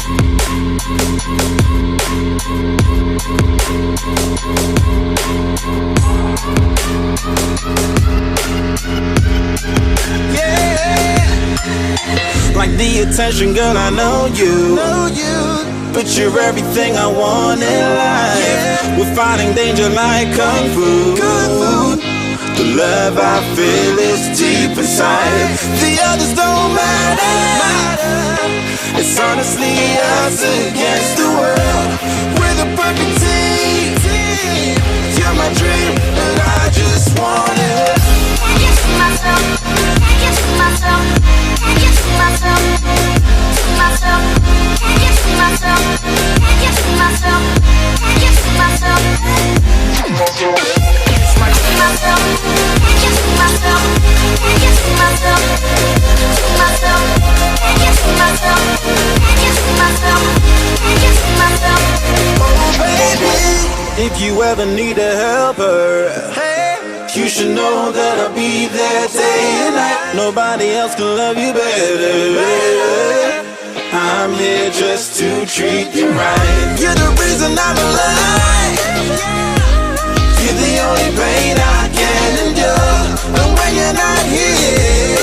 Like the attention, girl, I know you. But you're everything I want in life. We're fighting danger like Kung Fu. The love I feel is deep inside. The others don't matter. It's honestly us against the world. We're the perfect team. You're my dream, and I just want it. Can't get to myself. Can't get to myself. Can't get to myself. To myself. Can't get to myself. Can't get to myself. Can't get to myself. It's my to myself. Can't get to myself. Can't get to myself. To myself. Can't get to myself. Can't get to myself. Can't get to myself. Oh baby, if you ever need a helper, you should know that I'll be there day and night. Nobody else can love you better. I'm here just to treat you right. You're the reason I'm alive. You're the only pain I can endure. And when you're not here,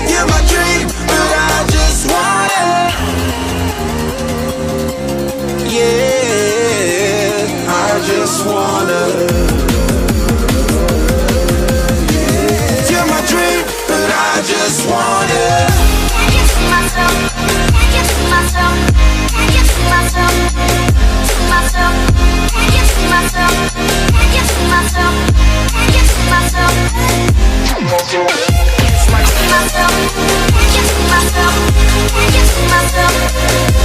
you're my dream, but I just want it. Yeah, I just wanna. I just want it. Can't get to myself. Can't get to myself. Can't get to myself. To myself. Can't get to myself. Can't get to myself. Can't get to myself. It's my to myself. Can't get to myself. Can't get to myself.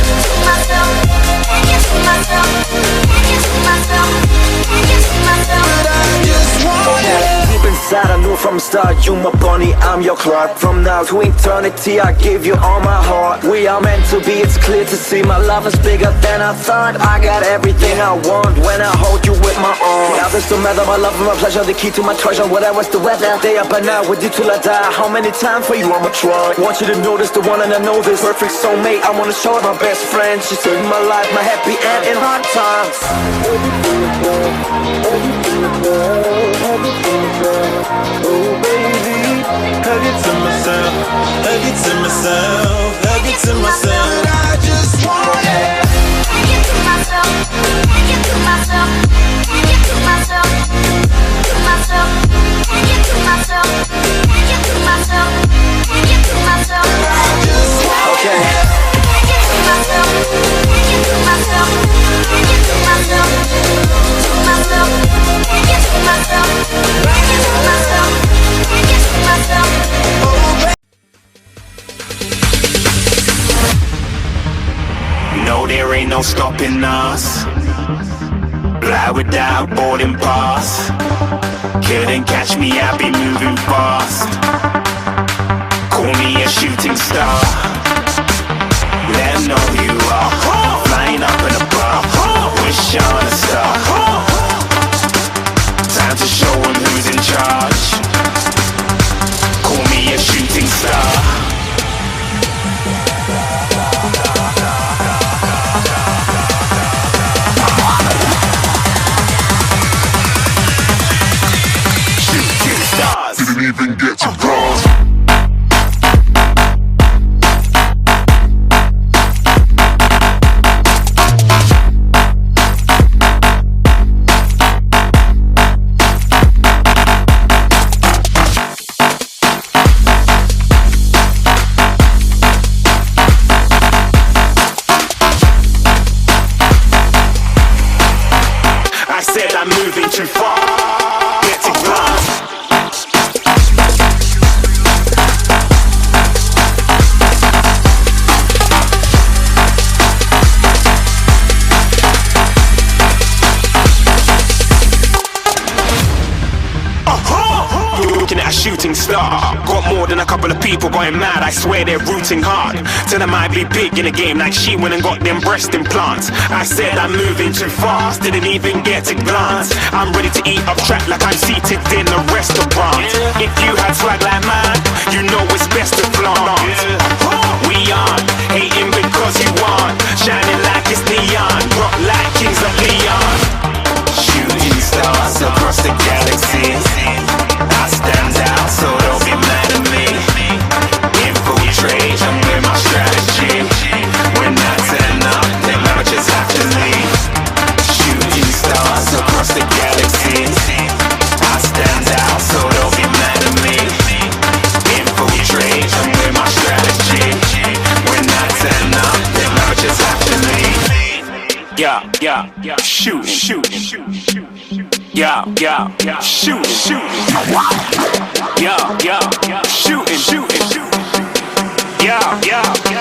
To myself. Can't get to myself. Can't get to myself. Can't get to myself. But I just want it. Deep inside I knew from the start, you my bunny, I'm your Clark. From now to eternity I give you all my heart. We are meant to be, it's clear to see. My love is bigger than I thought. I got everything I want when I hold you with my arms. Now this don't matter, my love and my pleasure, the key to my treasure. Whatever's the weather, day up and out with you till I die. How many times for you I'ma try? Want you to notice the one and I know this perfect soulmate. I wanna show it my best friend. She saved my life, my happy end in hard times. Oh baby, hug it to myself, hug it to myself, hug it to myself. I just want it. Can't get to myself. Can't get to myself. Can't get to myself. To myself. Can't get to myself. Can't get to myself. Can't get to myself. I just want Okay. it. Can't get to myself. Can't get to myself. Can't get to myself. To myself. Can't get to myself. Can't get to myself. Can't get to myself. No, there ain't no stopping us. Fly without boarding pass. Couldn't catch me, I be moving fast. Call me a shooting star. Let 'em know who you are. Flying up in a bar. Wish on a star. Time to show 'em who's in charge. Call me a shooting star. Didn't even get to cross. I said I'm moving too far. Get to glass. Looking at a shooting star. Got more than a couple of people going mad. I swear they're rooting hard. Tell them I be big in the game like she went and got them breast implants. I said I'm moving too fast, didn't even get to glance. I'm ready to eat up track like I'm seated in a restaurant. If you had swag like mine, you know it's best to flaunt. We aren't hating because you want. yeah, shoot, shoot, yeah, shoot, shoot, yeah, shooting, yeah,